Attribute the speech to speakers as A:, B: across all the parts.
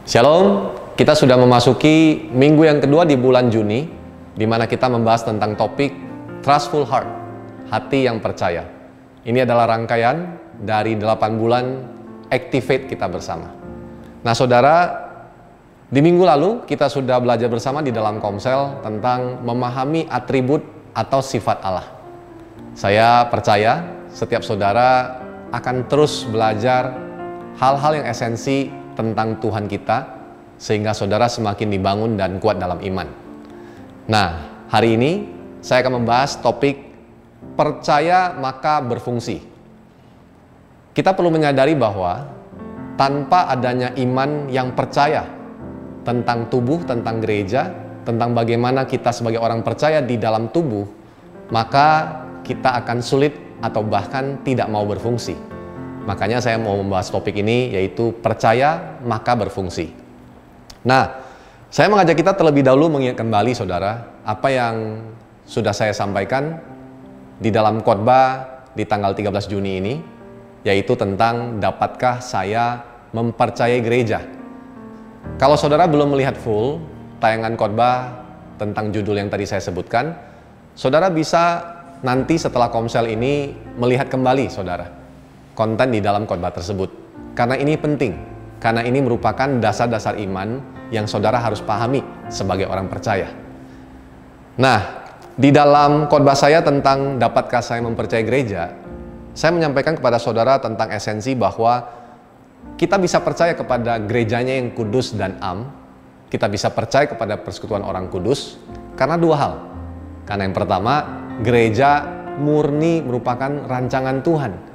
A: Shalom, kita sudah memasuki minggu yang kedua di bulan Juni, di mana kita membahas tentang topik Trustful Heart, hati yang percaya. Ini adalah rangkaian dari 8 bulan Activate kita bersama. Nah saudara, di minggu lalu kita sudah belajar bersama di dalam Komsel tentang memahami atribut atau sifat Allah. Saya percaya setiap saudara akan terus belajar hal-hal yang esensi tentang Tuhan kita, sehingga saudara semakin dibangun dan kuat dalam iman. Nah, hari ini saya akan membahas topik percaya maka berfungsi. Kita perlu menyadari bahwa tanpa adanya iman yang percaya tentang tubuh, tentang gereja, tentang bagaimana kita sebagai orang percaya di dalam tubuh, maka kita akan sulit atau bahkan tidak mau berfungsi. Makanya saya mau membahas topik ini, yaitu percaya maka berfungsi. Nah, saya mengajak kita terlebih dahulu mengingat kembali saudara, apa yang sudah saya sampaikan di dalam khotbah di tanggal 13 Juni ini, yaitu tentang dapatkah saya mempercayai gereja. Kalau saudara belum melihat full tayangan khotbah tentang judul yang tadi saya sebutkan, saudara bisa nanti setelah Komsel ini melihat kembali saudara konten di dalam khotbah tersebut. Karena ini penting, karena ini merupakan dasar-dasar iman yang saudara harus pahami sebagai orang percaya. Nah, di dalam khotbah saya tentang dapatkah saya mempercayai gereja, saya menyampaikan kepada saudara tentang esensi bahwa kita bisa percaya kepada gerejanya yang kudus dan am, kita bisa percaya kepada persekutuan orang kudus karena dua hal. Karena yang pertama, gereja murni merupakan rancangan Tuhan.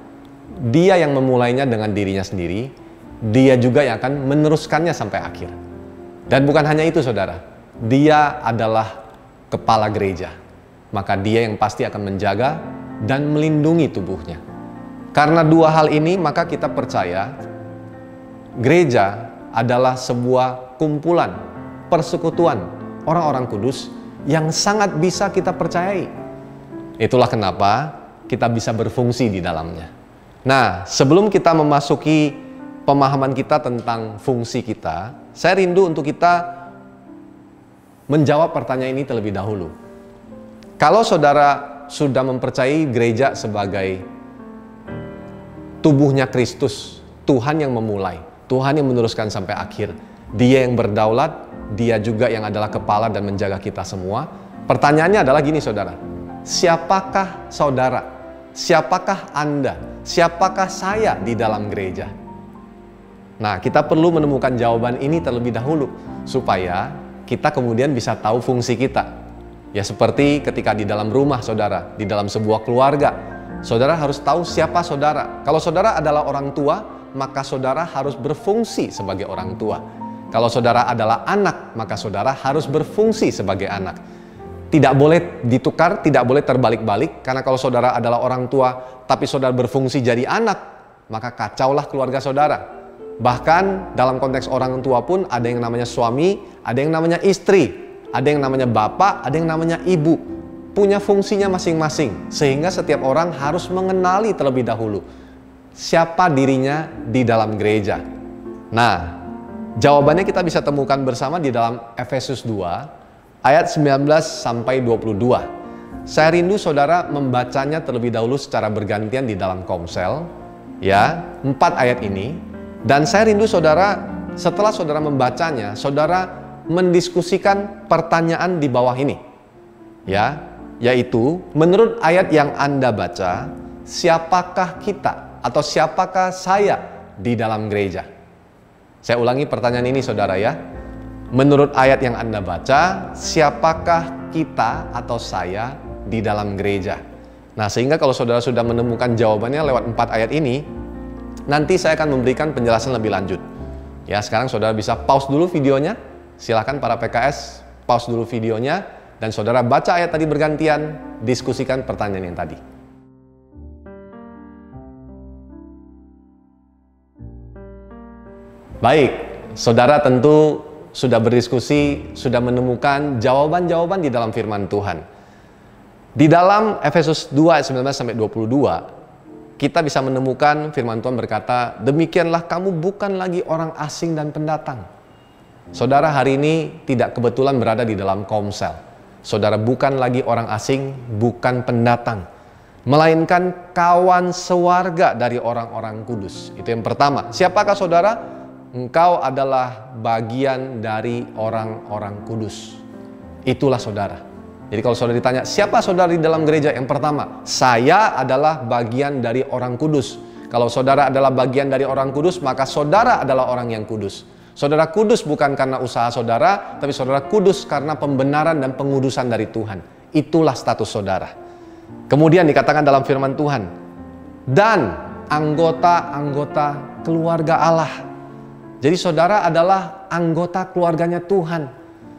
A: Dia yang memulainya dengan dirinya sendiri, dia juga yang akan meneruskannya sampai akhir. Dan bukan hanya itu saudara, dia adalah kepala gereja. Maka dia yang pasti akan menjaga dan melindungi tubuhnya. Karena dua hal ini, maka kita percaya gereja adalah sebuah kumpulan, persekutuan orang-orang kudus yang sangat bisa kita percayai. Itulah kenapa kita bisa berfungsi di dalamnya. Nah, sebelum kita memasuki pemahaman kita tentang fungsi kita, saya rindu untuk kita menjawab pertanyaan ini terlebih dahulu. Kalau saudara sudah mempercayai gereja sebagai tubuhnya Kristus, Tuhan yang memulai, Tuhan yang meneruskan sampai akhir, Dia yang berdaulat, Dia juga yang adalah kepala dan menjaga kita semua. Pertanyaannya adalah gini saudara, siapakah saudara? Siapakah Anda? Siapakah saya di dalam gereja? Nah, kita perlu menemukan jawaban ini terlebih dahulu supaya kita kemudian bisa tahu fungsi kita. Ya seperti ketika di dalam rumah saudara, di dalam sebuah keluarga, saudara harus tahu siapa saudara. Kalau saudara adalah orang tua, maka saudara harus berfungsi sebagai orang tua. Kalau saudara adalah anak, maka saudara harus berfungsi sebagai anak. Tidak boleh ditukar, tidak boleh terbalik-balik, karena kalau saudara adalah orang tua, tapi saudara berfungsi jadi anak, maka kacaulah keluarga saudara. Bahkan dalam konteks orang tua pun ada yang namanya suami, ada yang namanya istri, ada yang namanya bapak, ada yang namanya ibu. Punya fungsinya masing-masing, sehingga setiap orang harus mengenali terlebih dahulu siapa dirinya di dalam gereja. Nah, jawabannya kita bisa temukan bersama di dalam Efesus 2, ayat 19 sampai 22. Saya rindu saudara membacanya terlebih dahulu secara bergantian di dalam Komsel, ya, 4 ayat ini. Dan saya rindu saudara, setelah saudara membacanya, saudara mendiskusikan pertanyaan di bawah ini. Ya, yaitu menurut ayat yang Anda baca, siapakah kita atau siapakah saya di dalam gereja? Saya ulangi pertanyaan ini saudara ya. Menurut ayat yang Anda baca, siapakah kita atau saya di dalam gereja? Nah, sehingga kalau saudara sudah menemukan jawabannya lewat 4 ayat ini, nanti saya akan memberikan penjelasan lebih lanjut. Ya, sekarang saudara bisa pause dulu videonya. Silakan para PKS, pause dulu videonya, dan saudara baca ayat tadi bergantian, diskusikan pertanyaan yang tadi. Baik, saudara tentu sudah berdiskusi, sudah menemukan jawaban-jawaban di dalam firman Tuhan. Di dalam Efesus 2 ayat 19 sampai 22, kita bisa menemukan firman Tuhan berkata, demikianlah kamu bukan lagi orang asing dan pendatang, Saudara hari ini tidak kebetulan berada di dalam komsel. Saudara bukan lagi orang asing, bukan pendatang, melainkan kawan sewarga dari orang-orang kudus. Itu yang pertama. Siapakah saudara? Engkau adalah bagian dari orang-orang kudus. Itulah saudara. Jadi kalau saudara ditanya, siapa saudara di dalam gereja? Yang pertama, saya adalah bagian dari orang kudus. Kalau saudara adalah bagian dari orang kudus, maka saudara adalah orang yang kudus. Saudara kudus bukan karena usaha saudara, tapi saudara kudus karena pembenaran dan pengudusan dari Tuhan. Itulah status saudara. Kemudian dikatakan dalam firman Tuhan, dan anggota-anggota keluarga Allah. Jadi saudara adalah anggota keluarganya Tuhan.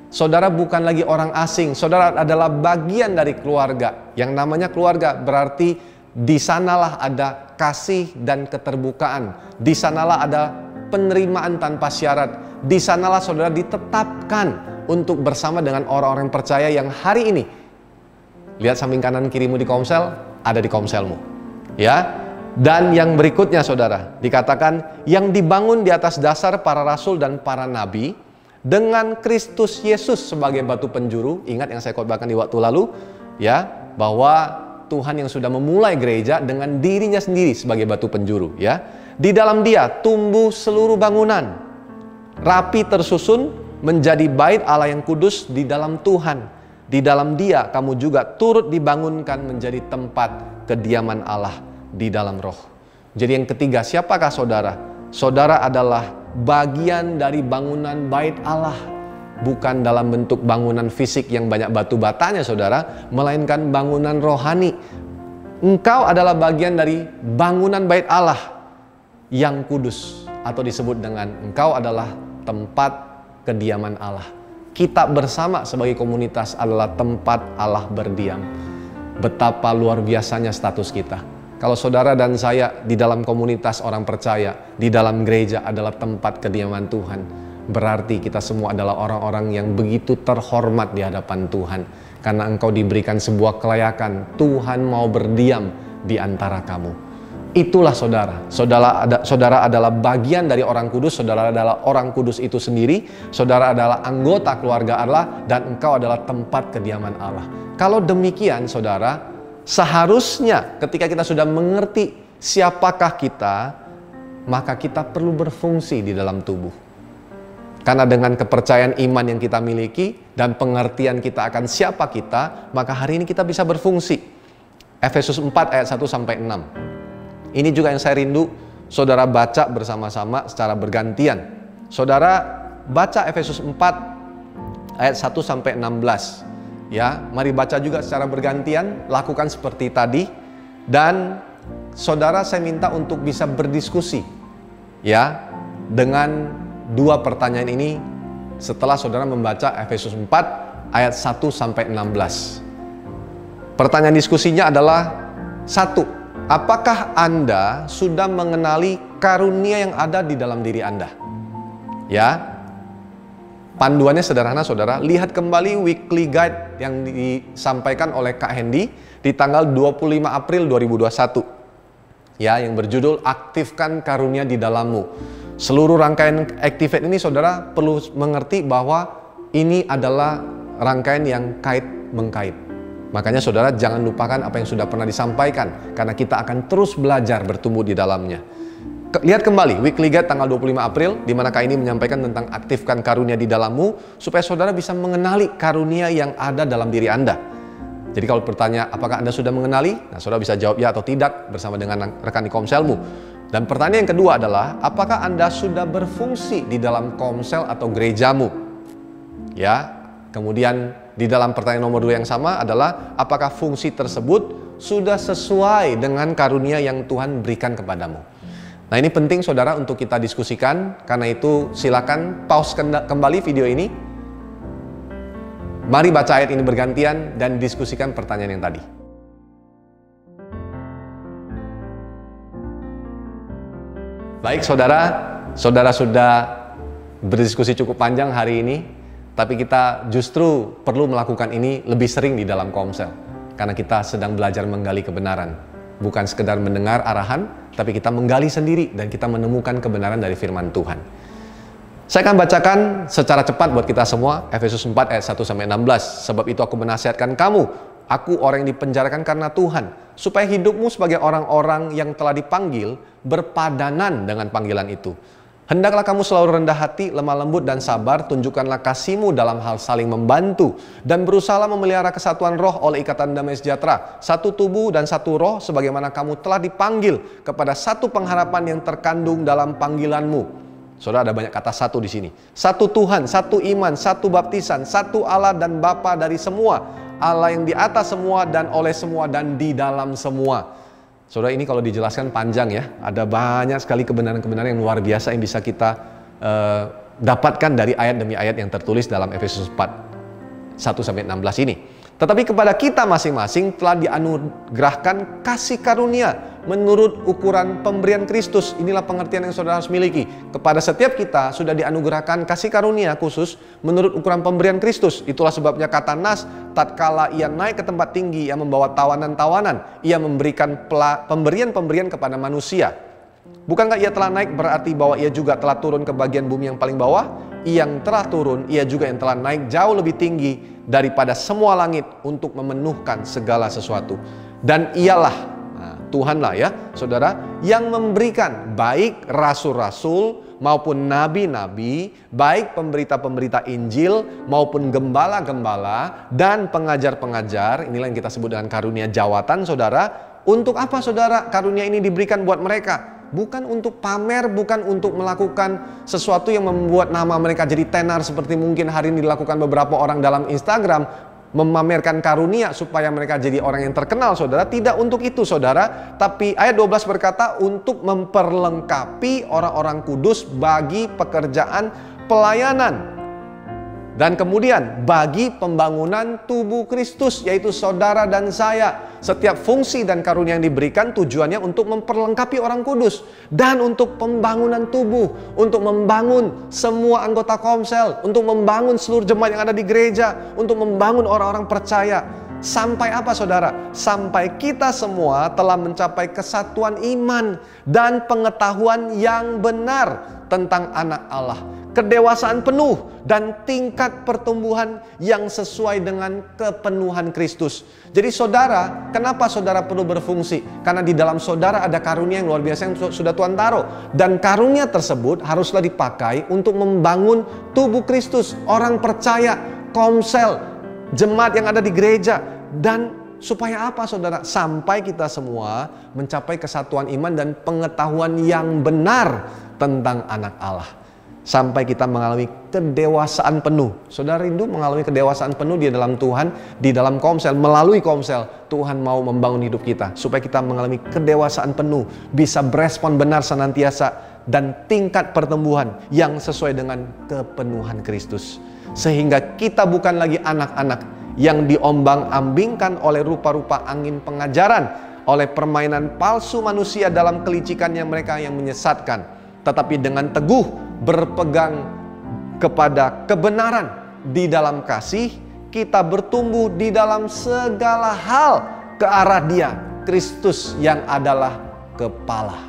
A: Saudara bukan lagi orang asing, saudara adalah bagian dari keluarga. Yang namanya keluarga berarti di sanalah ada kasih dan keterbukaan. Di sanalah ada penerimaan tanpa syarat. Di sanalah saudara ditetapkan untuk bersama dengan orang-orang percaya yang hari ini, lihat samping kanan kirimu di komsel, ada di komselmu. Ya. Dan yang berikutnya saudara, dikatakan yang dibangun di atas dasar para rasul dan para nabi, dengan Kristus Yesus sebagai batu penjuru. Ingat yang saya khotbahkan di waktu lalu, ya, bahwa Tuhan yang sudah memulai gereja dengan dirinya sendiri sebagai batu penjuru, ya. Di dalam Dia tumbuh seluruh bangunan, rapi tersusun menjadi bait Allah yang kudus di dalam Tuhan. Di dalam Dia kamu juga turut dibangunkan menjadi tempat kediaman Allah di dalam Roh. Jadi yang ketiga, siapakah saudara? Saudara adalah bagian dari bangunan bait Allah. Bukan dalam bentuk bangunan fisik yang banyak batu batanya saudara, melainkan bangunan rohani. Engkau adalah bagian dari bangunan bait Allah yang kudus, atau disebut dengan engkau adalah tempat kediaman Allah. Kita bersama sebagai komunitas adalah tempat Allah berdiam. Betapa luar biasanya status kita. Kalau saudara dan saya di dalam komunitas orang percaya, di dalam gereja adalah tempat kediaman Tuhan, berarti kita semua adalah orang-orang yang begitu terhormat di hadapan Tuhan. Karena engkau diberikan sebuah kelayakan, Tuhan mau berdiam di antara kamu. Itulah saudara. Saudara adalah bagian dari orang kudus, saudara adalah orang kudus itu sendiri, saudara adalah anggota keluarga Allah, dan engkau adalah tempat kediaman Allah. Kalau demikian saudara, seharusnya ketika kita sudah mengerti siapakah kita, maka kita perlu berfungsi di dalam tubuh. Karena dengan kepercayaan iman yang kita miliki dan pengertian kita akan siapa kita, maka hari ini kita bisa berfungsi. Efesus 4 ayat 1-6. Ini juga yang saya rindu saudara baca bersama-sama secara bergantian. Saudara baca Efesus 4 ayat 1-16. Ya, mari baca juga secara bergantian, lakukan seperti tadi. Dan saudara saya minta untuk bisa berdiskusi ya dengan dua pertanyaan ini setelah saudara membaca Efesus 4 ayat 1-16. Pertanyaan diskusinya adalah 1. Apakah Anda sudah mengenali karunia yang ada di dalam diri Anda? Ya, panduannya sederhana saudara. Lihat kembali weekly guide yang disampaikan oleh Kak Hendy di tanggal 25 April 2021. Ya, yang berjudul Aktifkan Karunia di Dalammu. Seluruh rangkaian Activate ini saudara perlu mengerti bahwa ini adalah rangkaian yang kait-mengkait. Makanya saudara jangan lupakan apa yang sudah pernah disampaikan, karena kita akan terus belajar bertumbuh di dalamnya. Lihat kembali weekly guide tanggal 25 April, di mana Kak ini menyampaikan tentang aktifkan karunia di dalammu, supaya saudara bisa mengenali karunia yang ada dalam diri Anda. Jadi kalau bertanya apakah Anda sudah mengenali, nah saudara bisa jawab ya atau tidak bersama dengan rekan di komselmu. Dan pertanyaan yang kedua adalah, apakah Anda sudah berfungsi di dalam komsel atau gerejamu? Ya, kemudian di dalam pertanyaan nomor 2 yang sama adalah, apakah fungsi tersebut sudah sesuai dengan karunia yang Tuhan berikan kepadamu? Nah, ini penting saudara untuk kita diskusikan. Karena itu silakan pause kembali video ini. Mari baca ayat ini bergantian dan diskusikan pertanyaan yang tadi. Baik saudara, saudara sudah berdiskusi cukup panjang hari ini, tapi kita justru perlu melakukan ini lebih sering di dalam komsel, karena kita sedang belajar menggali kebenaran, bukan sekedar mendengar arahan, tapi kita menggali sendiri dan kita menemukan kebenaran dari firman Tuhan. Saya akan bacakan secara cepat buat kita semua, Efesus 4 ayat 1-16. Sebab itu aku menasihatkan kamu, aku orang yang dipenjarakan karena Tuhan, supaya hidupmu sebagai orang-orang yang telah dipanggil berpadanan dengan panggilan itu. Hendaklah kamu selalu rendah hati, lemah lembut dan sabar, tunjukkanlah kasihmu dalam hal saling membantu, dan berusahalah memelihara kesatuan roh oleh ikatan damai sejahtera, satu tubuh dan satu roh, sebagaimana kamu telah dipanggil kepada satu pengharapan yang terkandung dalam panggilanmu. Saudara, ada banyak kata satu di sini. Satu Tuhan, satu iman, satu baptisan, satu Allah dan Bapa dari semua, Allah yang di atas semua dan oleh semua dan di dalam semua. Saudara, ini kalau dijelaskan panjang ya. Ada banyak sekali kebenaran-kebenaran yang luar biasa yang bisa kita dapatkan dari ayat demi ayat yang tertulis dalam Efesus 4 1-16 ini. Tetapi kepada kita masing-masing telah dianugerahkan kasih karunia menurut ukuran pemberian Kristus. Inilah pengertian yang saudara harus miliki. Kepada setiap kita sudah dianugerahkan kasih karunia khusus menurut ukuran pemberian Kristus. Itulah sebabnya kata Nas, tatkala ia naik ke tempat tinggi, ia membawa tawanan-tawanan, ia memberikan pemberian-pemberian kepada manusia. Bukankah ia telah naik berarti bahwa ia juga telah turun ke bagian bumi yang paling bawah? Yang telah turun, ia juga yang telah naik jauh lebih tinggi daripada semua langit untuk memenuhkan segala sesuatu. Dan ialah Tuhanlah ya saudara, yang memberikan baik rasul-rasul maupun nabi-nabi, baik pemberita-pemberita Injil maupun gembala-gembala dan pengajar-pengajar. Inilah yang kita sebut dengan karunia jawatan, saudara. Untuk apa saudara karunia ini diberikan buat mereka? Bukan untuk pamer, bukan untuk melakukan sesuatu yang membuat nama mereka jadi tenar seperti mungkin hari ini dilakukan beberapa orang dalam Instagram, memamerkan karunia supaya mereka jadi orang yang terkenal, saudara. Tidak untuk itu, saudara. Tapi ayat 12 berkata untuk memperlengkapi orang-orang kudus bagi pekerjaan pelayanan. Dan kemudian bagi pembangunan tubuh Kristus, yaitu saudara dan saya. Setiap fungsi dan karunia yang diberikan tujuannya untuk memperlengkapi orang kudus. Dan untuk pembangunan tubuh, untuk membangun semua anggota komsel, untuk membangun seluruh jemaat yang ada di gereja, untuk membangun orang-orang percaya. Sampai apa saudara? Sampai kita semua telah mencapai kesatuan iman dan pengetahuan yang benar tentang anak Allah. Kedewasaan penuh dan tingkat pertumbuhan yang sesuai dengan kepenuhan Kristus. Jadi saudara, kenapa saudara perlu berfungsi? Karena di dalam saudara ada karunia yang luar biasa yang sudah Tuhan taruh. Dan karunia tersebut haruslah dipakai untuk membangun tubuh Kristus, orang percaya, komsel, jemaat yang ada di gereja. Dan supaya apa saudara? Sampai kita semua mencapai kesatuan iman dan pengetahuan yang benar tentang anak Allah. Sampai kita mengalami kedewasaan penuh. Saudara rindu mengalami kedewasaan penuh di dalam Tuhan, di dalam komsel, melalui komsel. Tuhan mau membangun hidup kita supaya kita mengalami kedewasaan penuh, bisa berespon benar senantiasa, dan tingkat pertumbuhan yang sesuai dengan kepenuhan Kristus. Sehingga kita bukan lagi anak-anak yang diombang-ambingkan oleh rupa-rupa angin pengajaran, oleh permainan palsu manusia dalam kelicikannya mereka yang menyesatkan, tetapi dengan teguh berpegang kepada kebenaran di dalam kasih, kita bertumbuh di dalam segala hal ke arah Dia, Kristus yang adalah kepala.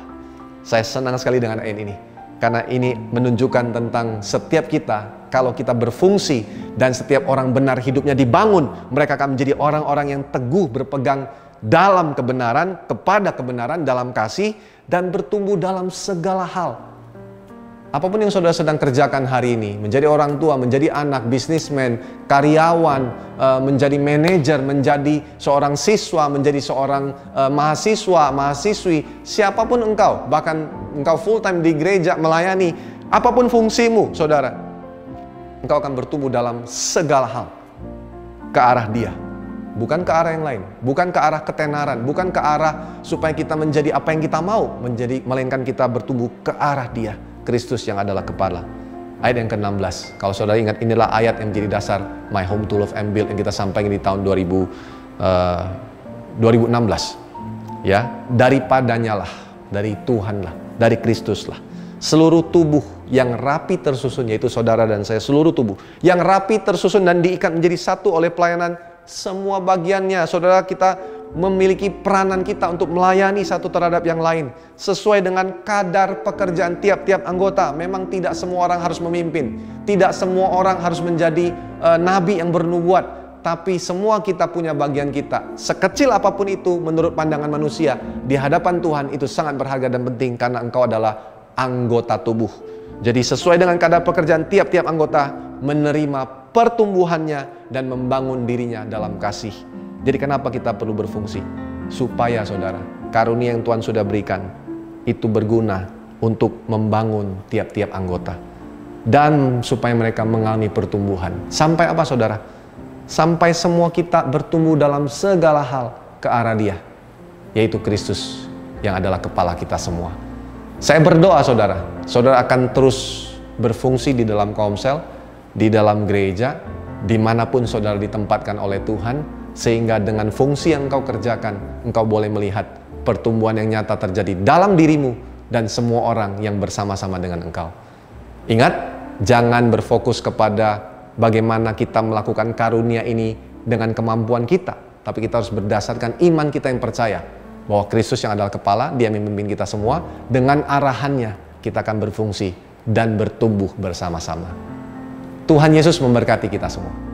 A: Saya senang sekali dengan ayat ini, karena ini menunjukkan tentang setiap kita. Kalau kita berfungsi dan setiap orang benar hidupnya dibangun, mereka akan menjadi orang-orang yang teguh berpegang dalam kebenaran, kepada kebenaran dalam kasih, dan bertumbuh dalam segala hal. Apapun yang saudara sedang kerjakan hari ini, menjadi orang tua, menjadi anak, bisnismen, karyawan, menjadi manajer, menjadi seorang siswa, menjadi seorang mahasiswa, mahasiswi, siapapun engkau, bahkan engkau full time di gereja melayani, apapun fungsimu, saudara, engkau akan bertumbuh dalam segala hal ke arah Dia, bukan ke arah yang lain, bukan ke arah ketenaran, bukan ke arah supaya kita menjadi apa yang kita mau, melainkan kita bertumbuh ke arah Dia, Kristus yang adalah kepala. Ayat yang ke-16, kalau saudara ingat, inilah ayat yang menjadi dasar My Home to Love and Build yang kita sampaikan di tahun 2016. Ya, daripadanya lah, dari Tuhan lah, dari Kristus lah, seluruh tubuh yang rapi tersusun, yaitu saudara dan saya, seluruh tubuh yang rapi tersusun dan diikat menjadi satu oleh pelayanan semua bagiannya. Saudara, kita memiliki peranan kita untuk melayani satu terhadap yang lain sesuai dengan kadar pekerjaan tiap-tiap anggota. Memang tidak semua orang harus memimpin, tidak semua orang harus menjadi nabi yang bernubuat, tapi semua kita punya bagian kita. Sekecil apapun itu menurut pandangan manusia, di hadapan Tuhan itu sangat berharga dan penting karena engkau adalah anggota tubuh. Jadi sesuai dengan kadar pekerjaan tiap-tiap anggota, menerima pertumbuhannya dan membangun dirinya dalam kasih. Jadi kenapa kita perlu berfungsi? Supaya saudara, karunia yang Tuhan sudah berikan itu berguna untuk membangun tiap-tiap anggota. Dan supaya mereka mengalami pertumbuhan. Sampai apa saudara? Sampai semua kita bertumbuh dalam segala hal ke arah Dia, yaitu Kristus yang adalah kepala kita semua. Saya berdoa saudara akan terus berfungsi di dalam komsel, di dalam gereja, dimanapun saudara ditempatkan oleh Tuhan, sehingga dengan fungsi yang engkau kerjakan, engkau boleh melihat pertumbuhan yang nyata terjadi dalam dirimu dan semua orang yang bersama-sama dengan engkau. Ingat, jangan berfokus kepada bagaimana kita melakukan karunia ini dengan kemampuan kita, tapi kita harus berdasarkan iman kita yang percaya bahwa Kristus yang adalah kepala, Dia memimpin kita semua. Dengan arahannya kita akan berfungsi dan bertumbuh bersama-sama. Tuhan Yesus memberkati kita semua.